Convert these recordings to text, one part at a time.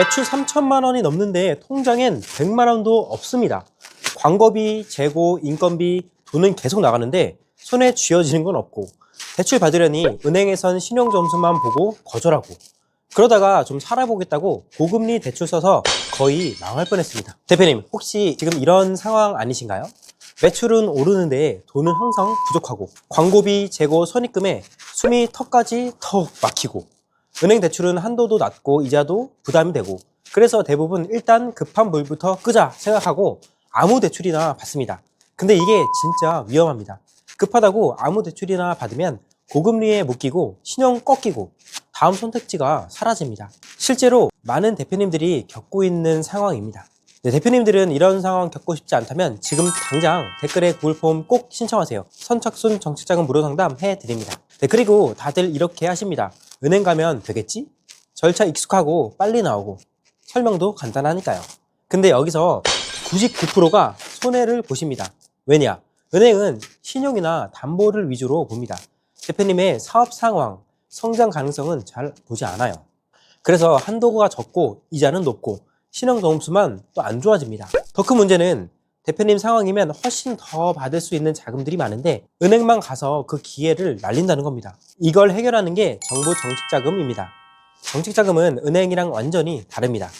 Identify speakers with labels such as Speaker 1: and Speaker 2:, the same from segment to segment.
Speaker 1: 매출 3천만 원이 넘는데 통장엔 100만 원도 없습니다. 광고비, 재고, 인건비, 돈은 계속 나가는데 손에 쥐어지는 건 없고, 대출 받으려니 은행에선 신용점수만 보고 거절하고, 그러다가 좀 살아보겠다고 고금리 대출 써서 거의 망할 뻔했습니다. 대표님, 혹시 지금 이런 상황 아니신가요? 매출은 오르는데 돈은 항상 부족하고, 광고비, 재고, 선입금에 숨이 턱까지 턱 막히고, 은행 대출은 한도도 낮고 이자도 부담이 되고, 그래서 대부분 일단 급한 물부터 끄자 생각하고 아무 대출이나 받습니다. 근데 이게 진짜 위험합니다. 급하다고 아무 대출이나 받으면 고금리에 묶이고 신용 꺾이고 다음 선택지가 사라집니다. 실제로 많은 대표님들이 겪고 있는 상황입니다. 네, 대표님들은 이런 상황 겪고 싶지 않다면 지금 당장 댓글에 구글 폼 꼭 신청하세요. 선착순 정책자금 무료 상담 해드립니다. 네, 그리고 다들 이렇게 하십니다. 은행 가면 되겠지? 절차 익숙하고 빨리 나오고 설명도 간단하니까요. 근데 여기서 99%가 손해를 보십니다. 왜냐? 은행은 신용이나 담보를 위주로 봅니다. 대표님의 사업 상황, 성장 가능성은 잘 보지 않아요. 그래서 한도가 적고 이자는 높고 신용 점수만 또 안 좋아집니다. 더 큰 문제는 대표님 상황이면 훨씬 더 받을 수 있는 자금들이 많은데 은행만 가서 그 기회를 날린다는 겁니다. 이걸 해결하는 게 정부 정책자금입니다. 정책자금은 은행이랑 완전히 다릅니다.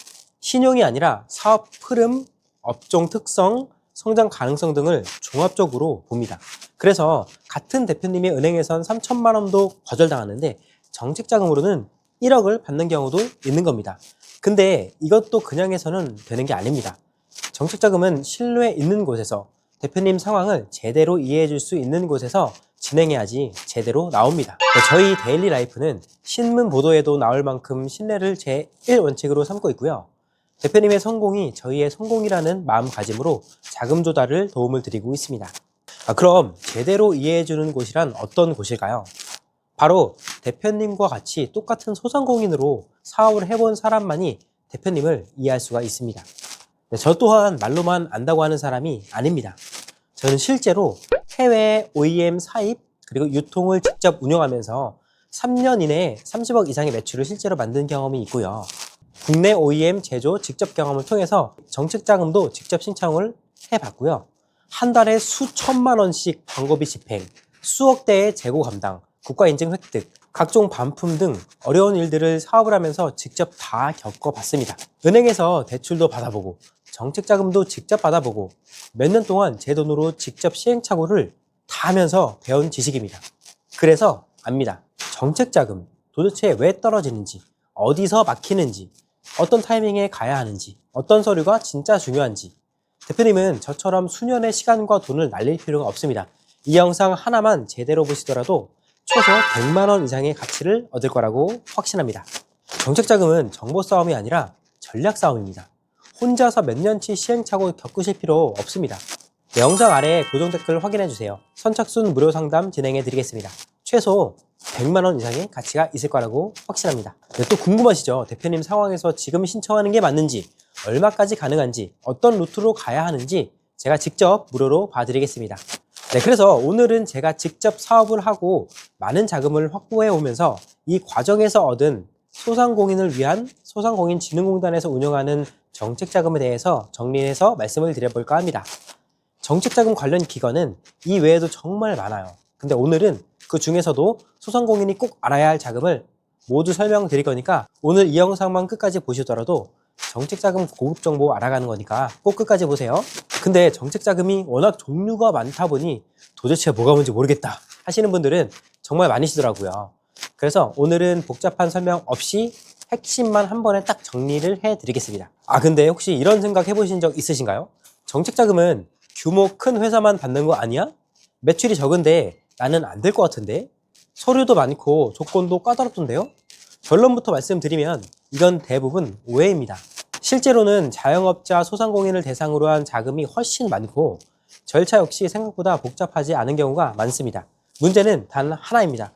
Speaker 1: 신용이 아니라 사업 흐름, 업종 특성, 성장 가능성 등을 종합적으로 봅니다. 그래서 같은 대표님의 은행에선 3천만 원도 거절당하는데 정책자금으로는 1억을 받는 경우도 있는 겁니다. 근데 이것도 그냥 해서는 되는 게 아닙니다. 정책자금은 신뢰 있는 곳에서 대표님 상황을 제대로 이해해 줄 수 있는 곳에서 진행해야지 제대로 나옵니다. 저희 데일리 라이프는 신문 보도에도 나올 만큼 신뢰를 제1원칙으로 삼고 있고요. 대표님의 성공이 저희의 성공이라는 마음가짐으로 자금 조달을 도움을 드리고 있습니다. 그럼 제대로 이해해 주는 곳이란 어떤 곳일까요? 바로 대표님과 같이 똑같은 소상공인으로 사업을 해본 사람만이 대표님을 이해할 수가 있습니다. 저 또한 말로만 안다고 하는 사람이 아닙니다. 저는 실제로 해외 OEM 사입 그리고 유통을 직접 운영하면서 3년 이내에 30억 이상의 매출을 실제로 만든 경험이 있고요. 국내 OEM 제조 직접 경험을 통해서 정책자금도 직접 신청을 해봤고요. 한 달에 수천만 원씩 광고비 집행, 수억 대의 재고 감당, 국가 인증 획득, 각종 반품 등 어려운 일들을 사업을 하면서 직접 다 겪어봤습니다. 은행에서 대출도 받아보고 정책자금도 직접 받아보고 몇 년 동안 제 돈으로 직접 시행착오를 다 하면서 배운 지식입니다. 그래서 압니다. 정책자금 도대체 왜 떨어지는지, 어디서 막히는지, 어떤 타이밍에 가야 하는지, 어떤 서류가 진짜 중요한지. 대표님은 저처럼 수년의 시간과 돈을 날릴 필요가 없습니다. 이 영상 하나만 제대로 보시더라도 최소 100만 원 이상의 가치를 얻을 거라고 확신합니다. 정책자금은 정보 싸움이 아니라 전략 싸움입니다. 혼자서 몇 년치 시행착오 겪으실 필요 없습니다. 영상 아래에 고정 댓글 확인해주세요. 선착순 무료 상담 진행해 드리겠습니다. 최소 100만 원 이상의 가치가 있을 거라고 확신합니다. 또 궁금하시죠? 대표님 상황에서 지금 신청하는 게 맞는지, 얼마까지 가능한지, 어떤 루트로 가야 하는지 제가 직접 무료로 봐드리겠습니다. 그래서 오늘은 제가 직접 사업을 하고 많은 자금을 확보해 오면서 이 과정에서 얻은 소상공인을 위한 소상공인진흥공단에서 운영하는 정책자금에 대해서 정리해서 말씀을 드려볼까 합니다. 정책자금 관련 기관은 이 외에도 정말 많아요. 근데 오늘은 그 중에서도 소상공인이 꼭 알아야 할 자금을 모두 설명드릴 거니까 오늘 이 영상만 끝까지 보시더라도 정책자금 고급 정보 알아가는 거니까 꼭 끝까지 보세요. 근데 정책자금이 워낙 종류가 많다 보니 도대체 뭐가 뭔지 모르겠다 하시는 분들은 정말 많으시더라고요. 그래서 오늘은 복잡한 설명 없이 핵심만 한 번에 딱 정리를 해드리겠습니다. 근데 혹시 이런 생각 해보신 적 있으신가요? 정책자금은 규모 큰 회사만 받는 거 아니야? 매출이 적은데 나는 안 될 것 같은데? 서류도 많고 조건도 까다롭던데요? 결론부터 말씀드리면 이건 대부분 오해입니다. 실제로는 자영업자 소상공인을 대상으로 한 자금이 훨씬 많고 절차 역시 생각보다 복잡하지 않은 경우가 많습니다. 문제는 단 하나입니다.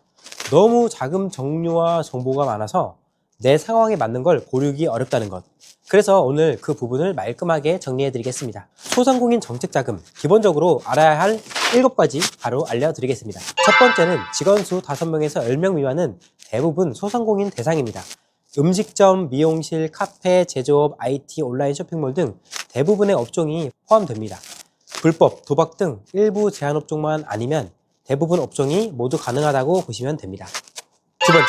Speaker 1: 너무 자금 종류와 정보가 많아서 내 상황에 맞는 걸 고르기 어렵다는 것. 그래서 오늘 그 부분을 말끔하게 정리해 드리겠습니다. 소상공인 정책자금 기본적으로 알아야 할 7가지 바로 알려드리겠습니다. 첫 번째는 직원 수 5명에서 10명 미만은 대부분 소상공인 대상입니다. 음식점, 미용실, 카페, 제조업, IT, 온라인 쇼핑몰 등 대부분의 업종이 포함됩니다. 불법, 도박 등 일부 제한 업종만 아니면 대부분 업종이 모두 가능하다고 보시면 됩니다. 두 번째,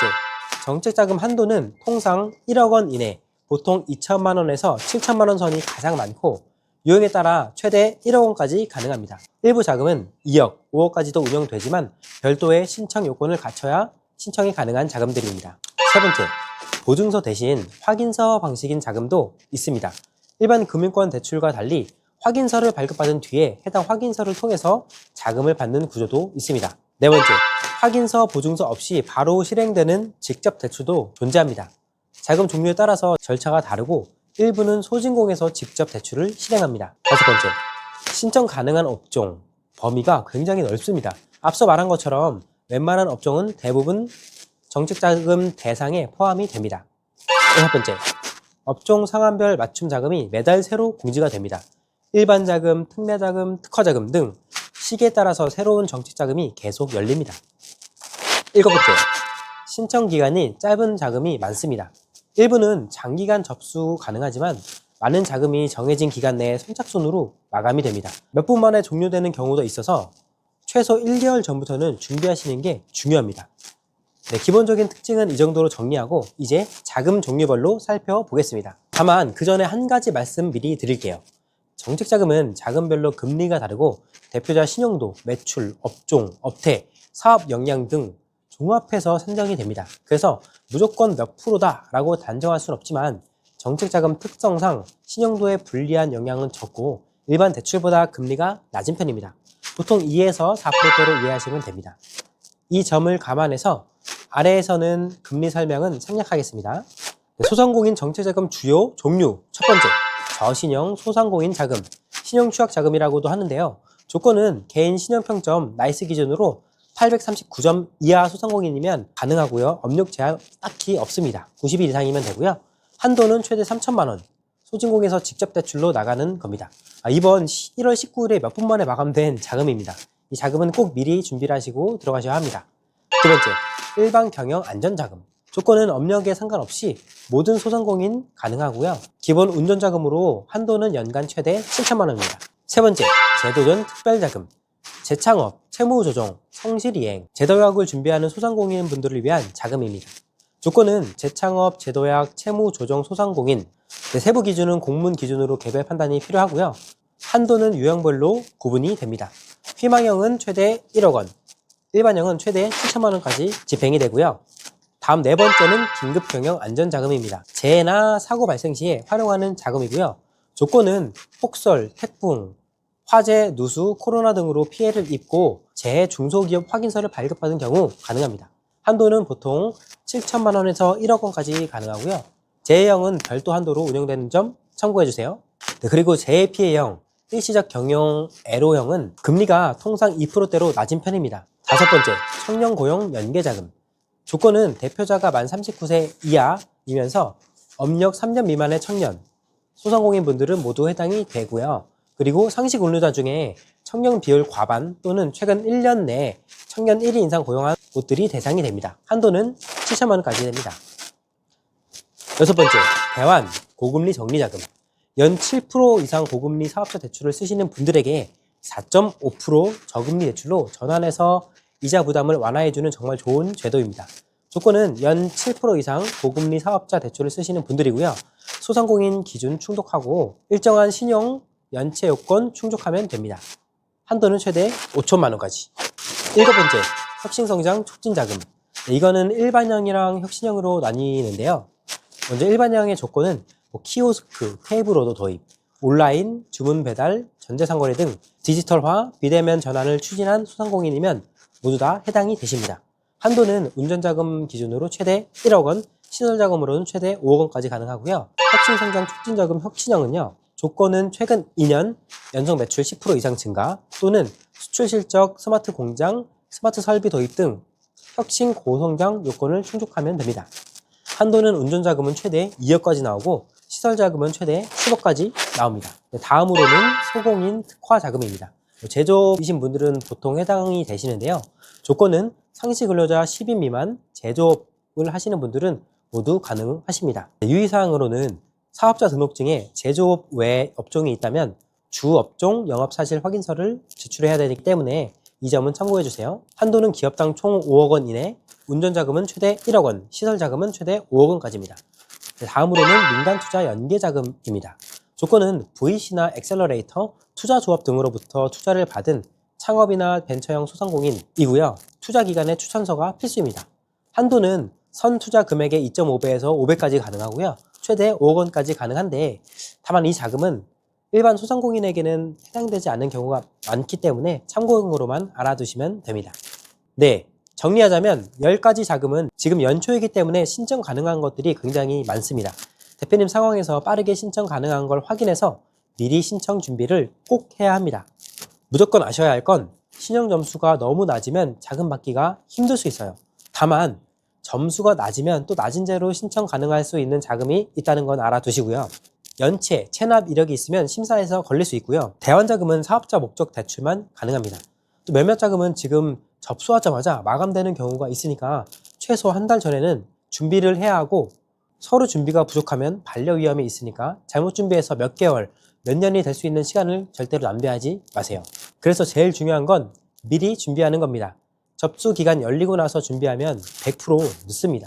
Speaker 1: 정책자금 한도는 통상 1억 원 이내, 보통 2천만 원에서 7천만 원 선이 가장 많고 유형에 따라 최대 1억 원까지 가능합니다. 일부 자금은 2억, 5억까지도 운영되지만 별도의 신청 요건을 갖춰야 신청이 가능한 자금들입니다. 세 번째, 보증서 대신 확인서 방식인 자금도 있습니다. 일반 금융권 대출과 달리 확인서를 발급받은 뒤에 해당 확인서를 통해서 자금을 받는 구조도 있습니다. 네 번째, 확인서, 보증서 없이 바로 실행되는 직접 대출도 존재합니다. 자금 종류에 따라서 절차가 다르고 일부는 소진공에서 직접 대출을 실행합니다. 다섯 번째, 신청 가능한 업종, 범위가 굉장히 넓습니다. 앞서 말한 것처럼 웬만한 업종은 대부분 정책자금 대상에 포함이 됩니다. 여섯 번째, 업종 상한별 맞춤 자금이 매달 새로 공지가 됩니다. 일반 자금, 특례 자금, 특허 자금 등 시기에 따라서 새로운 정책 자금이 계속 열립니다. 일곱 번째, 신청 기간이 짧은 자금이 많습니다. 일부는 장기간 접수 가능하지만 많은 자금이 정해진 기간 내에 선착순으로 마감이 됩니다. 몇 분 만에 종료되는 경우도 있어서 최소 1개월 전부터는 준비하시는 게 중요합니다. 네, 기본적인 특징은 이 정도로 정리하고 이제 자금 종류별로 살펴보겠습니다. 다만 그 전에 한 가지 말씀 미리 드릴게요. 정책자금은 자금별로 금리가 다르고 대표자 신용도, 매출, 업종, 업태, 사업 역량 등 종합해서 산정이 됩니다. 그래서 무조건 몇 프로다 라고 단정할 수는 없지만 정책자금 특성상 신용도에 불리한 영향은 적고 일반 대출보다 금리가 낮은 편입니다. 보통 2에서 4%대로 이해하시면 됩니다. 이 점을 감안해서 아래에서는 금리 설명은 생략하겠습니다. 소상공인 정책자금 주요 종류. 첫 번째, 저신용 소상공인 자금, 신용취약자금이라고도 하는데요. 조건은 개인 신용평점 나이스 기준으로 839점 이하 소상공인이면 가능하고요. 업력 제한 딱히 없습니다. 90일 이상이면 되고요. 한도는 최대 3천만 원. 소진공에서 직접 대출로 나가는 겁니다. 이번 1월 19일에 몇 분 만에 마감된 자금입니다. 이 자금은 꼭 미리 준비를 하시고 들어가셔야 합니다. 두 번째, 일반 경영 안전자금. 조건은 업력에 상관없이 모든 소상공인 가능하고요. 기본 운전자금으로 한도는 연간 최대 7천만 원입니다. 세 번째, 제도전 특별자금. 재창업, 채무조정, 성실이행, 제도약을 준비하는 소상공인 분들을 위한 자금입니다. 조건은 재창업, 제도약, 채무조정 소상공인, 세부 기준은 공문 기준으로 개별 판단이 필요하고요. 한도는 유형별로 구분이 됩니다. 희망형은 최대 1억 원, 일반형은 최대 7천만 원까지 집행이 되고요. 다음 네 번째는 긴급경영 안전자금입니다. 재해나 사고 발생 시에 활용하는 자금이고요. 조건은 폭설, 태풍, 화재, 누수, 코로나 등으로 피해를 입고 재해 중소기업 확인서를 발급받은 경우 가능합니다. 한도는 보통 7천만 원에서 1억 원까지 가능하고요. 재해형은 별도 한도로 운영되는 점 참고해주세요. 네, 그리고 재해피해형, 일시적 경영 애로형은 금리가 통상 2%대로 낮은 편입니다. 다섯 번째, 청년고용 연계자금. 조건은 대표자가 만 39세 이하이면서 업력 3년 미만의 청년, 소상공인 분들은 모두 해당이 되고요. 그리고 상시 근로자 중에 청년 비율 과반 또는 최근 1년 내에 청년 1인 이상 고용한 곳들이 대상이 됩니다. 한도는 7천만 원까지 됩니다. 여섯 번째, 대환, 고금리 정리자금. 연 7% 이상 고금리 사업자 대출을 쓰시는 분들에게 4.5% 저금리 대출로 전환해서 이자 부담을 완화해주는 정말 좋은 제도입니다. 조건은 연 7% 이상 고금리 사업자 대출을 쓰시는 분들이고요. 소상공인 기준 충족하고 일정한 신용 연체 요건 충족하면 됩니다. 한도는 최대 5천만 원까지. 일곱 번째, 혁신성장 촉진자금. 이거는 일반형이랑 혁신형으로 나뉘는데요. 먼저 일반형의 조건은 키오스크, 테이블 오더 도입, 온라인, 주문 배달, 전자상거래 등 디지털화, 비대면 전환을 추진한 소상공인이면 모두 다 해당이 되십니다. 한도는 운전자금 기준으로 최대 1억 원, 시설자금으로는 최대 5억 원까지 가능하고요. 혁신성장 촉진자금 혁신형은요. 조건은 최근 2년 연속 매출 10% 이상 증가 또는 수출 실적, 스마트 공장, 스마트 설비 도입 등 혁신 고성장 요건을 충족하면 됩니다. 한도는 운전자금은 최대 2억까지 나오고 시설자금은 최대 10억까지 나옵니다. 다음으로는 소공인 특화자금입니다. 제조업이신 분들은 보통 해당이 되시는데요. 조건은 상시 근로자 10인 미만, 제조업을 하시는 분들은 모두 가능하십니다. 유의사항으로는 사업자 등록증에 제조업 외 업종이 있다면 주업종 영업사실 확인서를 제출해야 되기 때문에 이 점은 참고해 주세요. 한도는 기업당 총 5억 원 이내, 운전자금은 최대 1억 원, 시설자금은 최대 5억 원까지입니다. 다음으로는 민간투자 연계자금입니다. 조건은 VC나 엑셀러레이터, 투자조합 등으로부터 투자를 받은 창업이나 벤처형 소상공인이고요. 투자기관의 추천서가 필수입니다. 한도는 선투자 금액의 2.5배에서 5배까지 가능하고요. 최대 5억 원까지 가능한데 다만 이 자금은 일반 소상공인에게는 해당되지 않는 경우가 많기 때문에 참고용으로만 알아두시면 됩니다. 네, 정리하자면 10가지 자금은 지금 연초이기 때문에 신청 가능한 것들이 굉장히 많습니다. 대표님 상황에서 빠르게 신청 가능한 걸 확인해서 미리 신청 준비를 꼭 해야 합니다. 무조건 아셔야 할 건 신용 점수가 너무 낮으면 자금 받기가 힘들 수 있어요. 다만 점수가 낮으면 또 낮은 죄로 신청 가능할 수 있는 자금이 있다는 건 알아두시고요. 연체, 체납 이력이 있으면 심사에서 걸릴 수 있고요. 대환자금은 사업자 목적 대출만 가능합니다. 또 몇몇 자금은 지금 접수하자마자 마감되는 경우가 있으니까 최소 한 달 전에는 준비를 해야 하고 서류 준비가 부족하면 반려 위험이 있으니까 잘못 준비해서 몇 개월, 몇 년이 될 수 있는 시간을 절대로 낭비하지 마세요. 그래서 제일 중요한 건 미리 준비하는 겁니다. 접수 기간 열리고 나서 준비하면 100% 늦습니다.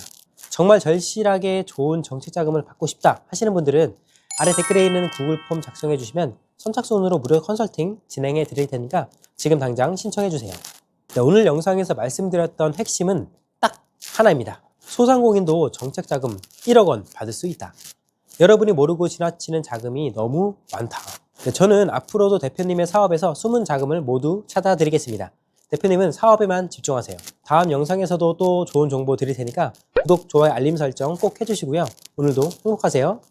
Speaker 1: 정말 절실하게 좋은 정책 자금을 받고 싶다 하시는 분들은 아래 댓글에 있는 구글 폼 작성해 주시면 선착순으로 무료 컨설팅 진행해 드릴 테니까 지금 당장 신청해 주세요. 네, 오늘 영상에서 말씀드렸던 핵심은 딱 하나입니다. 소상공인도 정책 자금 1억 원 받을 수 있다. 여러분이 모르고 지나치는 자금이 너무 많다. 네, 저는 앞으로도 대표님의 사업에서 숨은 자금을 모두 찾아드리겠습니다. 대표님은 사업에만 집중하세요. 다음 영상에서도 또 좋은 정보 드릴 테니까 구독, 좋아요, 알림 설정 꼭 해주시고요. 오늘도 행복하세요.